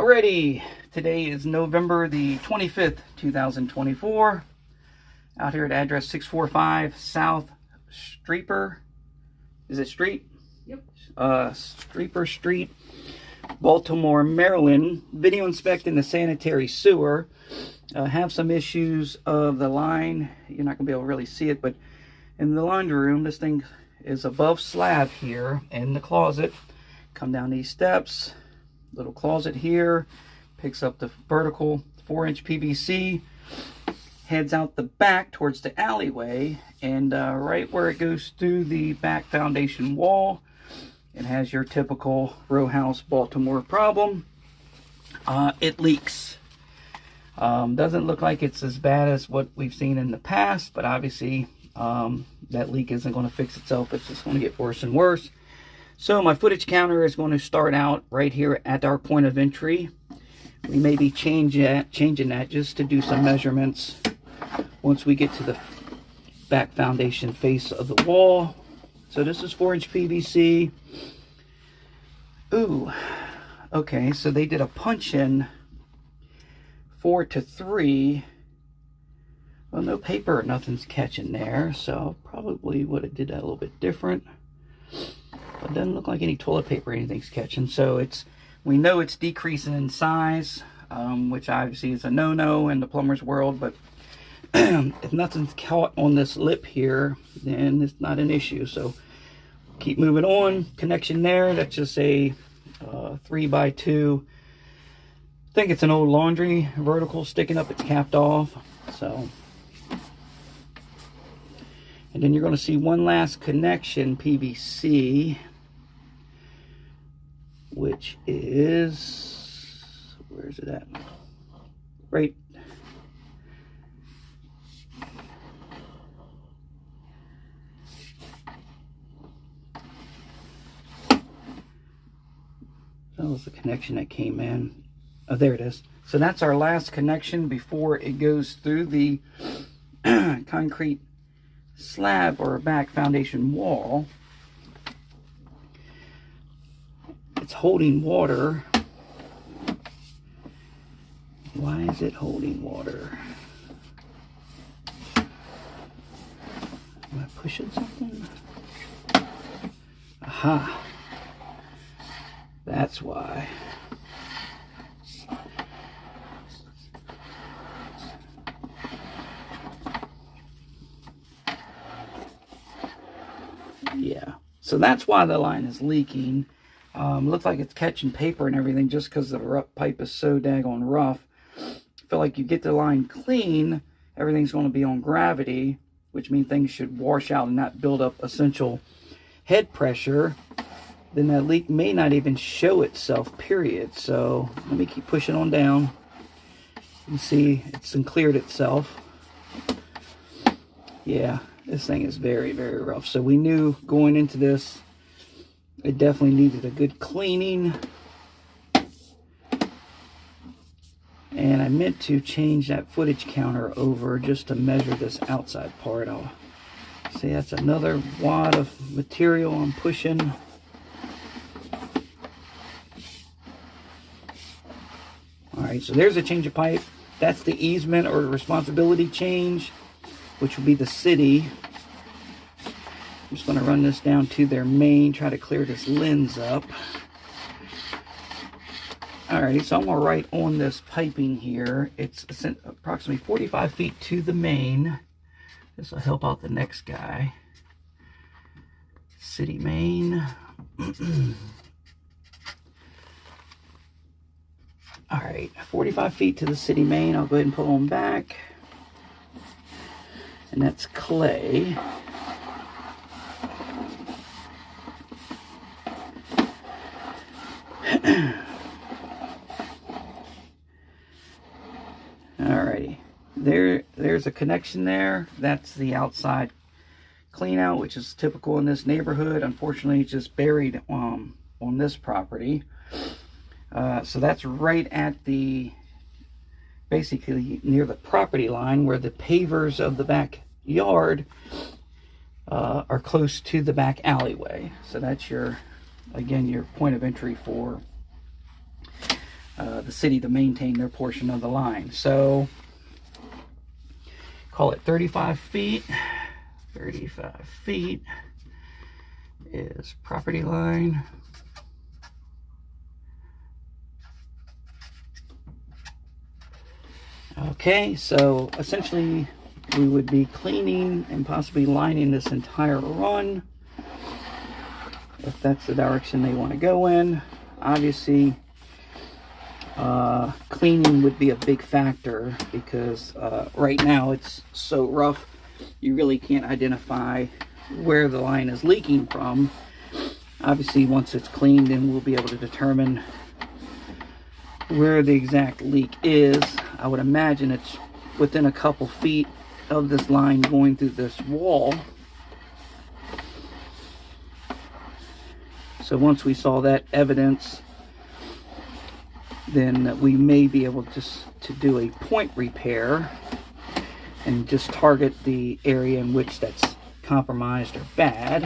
Alrighty, today is November the 25th, 2024. Out here at address 645 South Streeper. Is it Street? Yep. Streeper Street, Baltimore, Maryland. Video inspecting the sanitary sewer. Have some issues of the line. You're not going to be able to really see it, but in the laundry room, this thing is above slab here in the closet. Come down these steps. Little closet here, picks up the vertical 4-inch PVC, heads out the back towards the alleyway, and right where it goes through the back foundation wall, it has your typical row house Baltimore problem. It leaks. Doesn't look like it's as bad as what we've seen in the past, but obviously that leak isn't going to fix itself. It's just going to get worse and worse. So my footage counter is going to start out right here at our point of entry. We may be changing that just to do some measurements once we get to the back foundation face of the wall. So this is 4-inch PVC. Ooh, okay, so they did a punch-in 4 to 3. Well, no paper, nothing's catching there, so probably would have did that a little bit different. But it doesn't look like any toilet paper or anything's catching. So we know it's decreasing in size, which obviously is a no-no in the plumber's world. But if nothing's caught on this lip here, then it's not an issue. So keep moving on. Connection there, that's just a 3x2. I think it's an old laundry vertical sticking up. It's capped off. So, and then you're going to see one last connection PVC, which is, where's it at? Right. That was the connection that came in. Oh, there it is. So that's our last connection before it goes through the concrete slab or back foundation wall. It's holding water. Why is it holding water? Am I pushing something? Aha. That's why. Yeah, so that's why the line is leaking. Looks like it's catching paper and everything just because the pipe is so daggone rough. I feel like you get the line clean, everything's going to be on gravity, which means things should wash out and not build up essential head pressure. Then that leak may not even show itself, period. So let me keep pushing on down. You see it's cleared itself. Yeah. This thing is very, very rough. So we knew going into this, it definitely needed a good cleaning. And I meant to change that footage counter over just to measure this outside part. I'll see that's another wad of material I'm pushing. Alright, so there's a change of pipe. That's the easement or responsibility change, which will be the city. I'm just going to run this down to their main, try to clear this lens up. Alrighty, so I'm going to write on this piping here. It's approximately 45 feet to the main. This will help out the next guy. City main. Alright, 45 feet to the city main. I'll go ahead and pull on back. And that's clay. Alrighty. There's a connection there. That's the outside clean out, which is typical in this neighborhood. Unfortunately, it's just buried on this property. So that's right at the, basically near the property line where the pavers of the backyard are close to the back alleyway. So that's your, again, your point of entry for the city to maintain their portion of the line. So call it 35 feet. 35 feet is property line. Okay, so essentially we would be cleaning and possibly lining this entire run if that's the direction they want to go in. Obviously, cleaning would be a big factor because right now it's so rough you really can't identify where the line is leaking from. Obviously, once it's cleaned, then we'll be able to determine where the exact leak is. I would imagine it's within a couple feet of this line going through this wall. So once we saw that evidence, then we may be able to do a point repair and just target the area in which that's compromised or bad.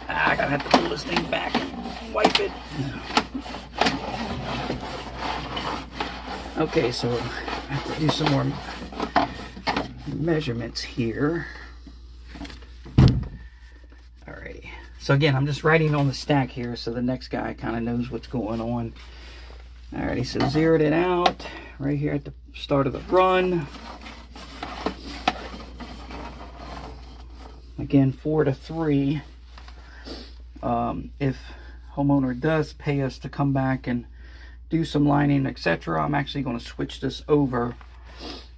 I'm gonna have to pull this thing back and wipe it. Okay, so I have to do some more measurements here. Alrighty. So again, I'm just writing on the stack here so the next guy kind of knows what's going on. Alrighty, so zeroed it out right here at the start of the run. Again, 4 to 3. If homeowner does pay us to come back and do some lining, etc., I'm actually going to switch this over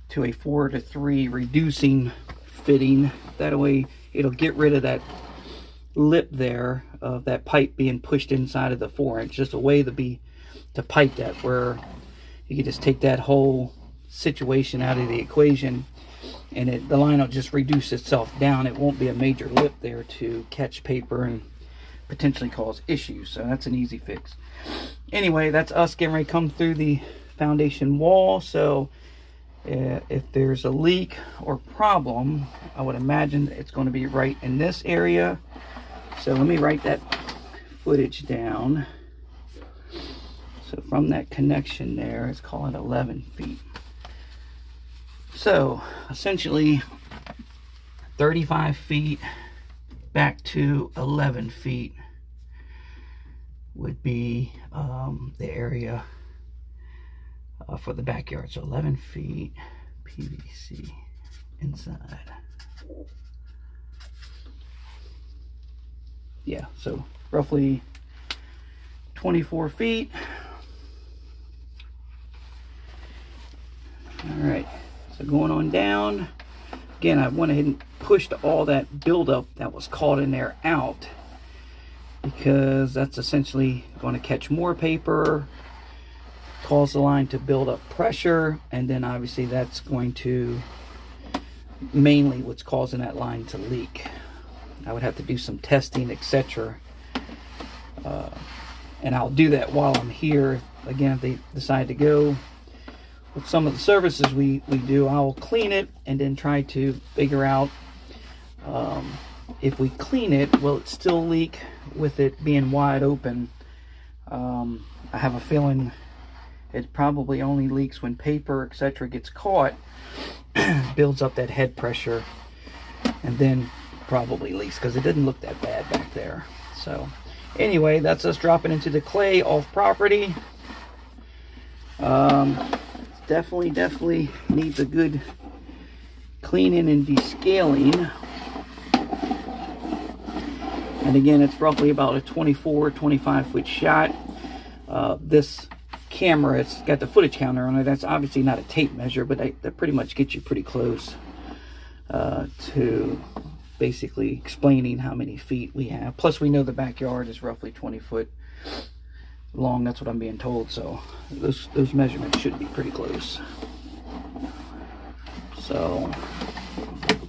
to a 4 to 3 reducing fitting. That way it'll get rid of that lip there of that pipe being pushed inside of the 4-inch. Just a way to pipe that, where you can just take that whole situation out of the equation and the line will just reduce itself down. It won't be a major lip there to catch paper and potentially cause issues. So that's an easy fix. Anyway, that's us getting ready to come through the foundation wall. So if there's a leak or problem, I would imagine it's going to be right in this area. So let me write that footage down. So from that connection there, let's call it 11 feet. So essentially 35 feet back to 11 feet would be the area for the backyard. So 11 feet PVC inside. Yeah, so roughly 24 feet. All right, so going on down. Again, I went ahead and pushed all that buildup that was caught in there out, because that's essentially going to catch more paper, cause the line to build up pressure, and then obviously that's going to mainly what's causing that line to leak. I would have to do some testing, etc. And I'll do that while I'm here. Again, if they decide to go with some of the services we do, I'll clean it and then try to figure out if we clean it, will it still leak with it being wide open? I have a feeling it probably only leaks when paper, etc. gets caught, builds up that head pressure, and then probably leaks, because it didn't look that bad back there. So anyway, that's us dropping into the clay off property. Definitely needs a good cleaning and descaling. And again, it's roughly about a 24-25 foot shot. This camera, it's got the footage counter on it. That's obviously not a tape measure, but that pretty much gets you pretty close to basically explaining how many feet we have. Plus we know the backyard is roughly 20 foot long. That's what I'm being told. So those measurements should be pretty close. So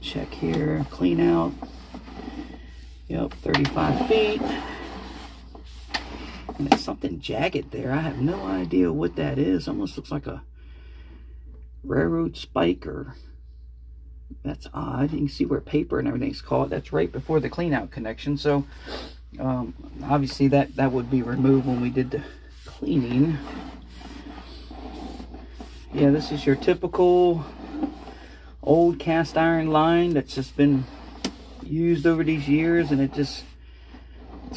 check here, clean out. Yep, 35 feet. And there's something jagged there. I have no idea what that is. Almost looks like a railroad spike, or that's odd. You can see where paper and everything's caught. That's right before the clean out connection. So obviously that would be removed when we did the cleaning. Yeah, this is your typical old cast iron line that's just been used over these years, and it's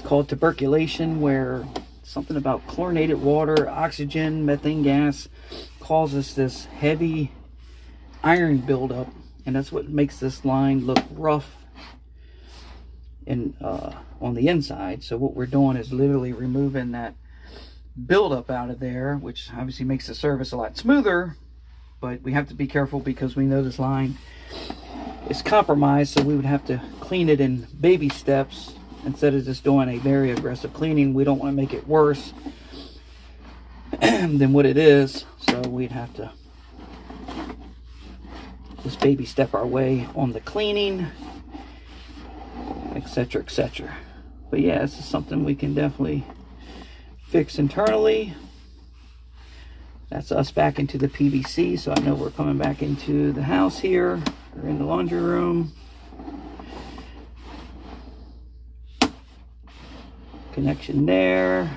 called tuberculation, where something about chlorinated water, oxygen, methane gas causes this heavy iron buildup, and that's what makes this line look rough and on the inside. So what we're doing is literally removing that buildup out of there, which obviously makes the service a lot smoother, but we have to be careful because we know this line is compromised, so we would have to clean it in baby steps instead of just doing a very aggressive cleaning. We don't want to make it worse than what it is, so we'd have to just baby step our way on the cleaning, etc., etc. But yeah, this is something we can definitely fix internally. That's us back into the PVC, so I know we're coming back into the house here. We're in the laundry room. Connection there.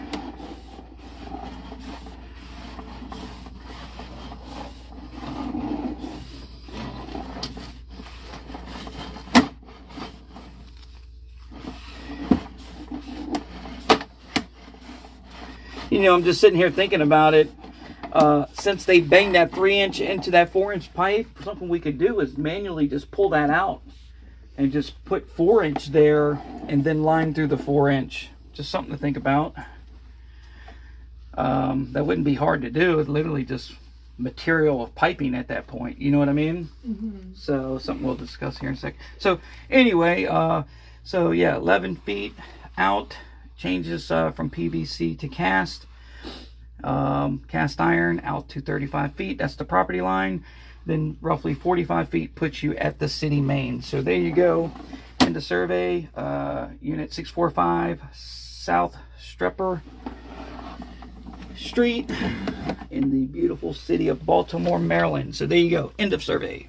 You know, I'm just sitting here thinking about it. Since they banged that 3-inch into that 4-inch pipe, something we could do is manually just pull that out and just put 4-inch there and then line through the 4-inch. Just something to think about. That wouldn't be hard to do. It's literally just material of piping at that point. You know what I mean? Mm-hmm. So something we'll discuss here in a sec. So anyway, so yeah, 11 feet out. Changes from PVC to cast. Cast iron out to 35 feet. That's the property line. Then roughly 45 feet puts you at the city main. So there you go. In the survey, unit 645 South Strepper Street in the beautiful city of Baltimore, Maryland. So there you go. End of survey.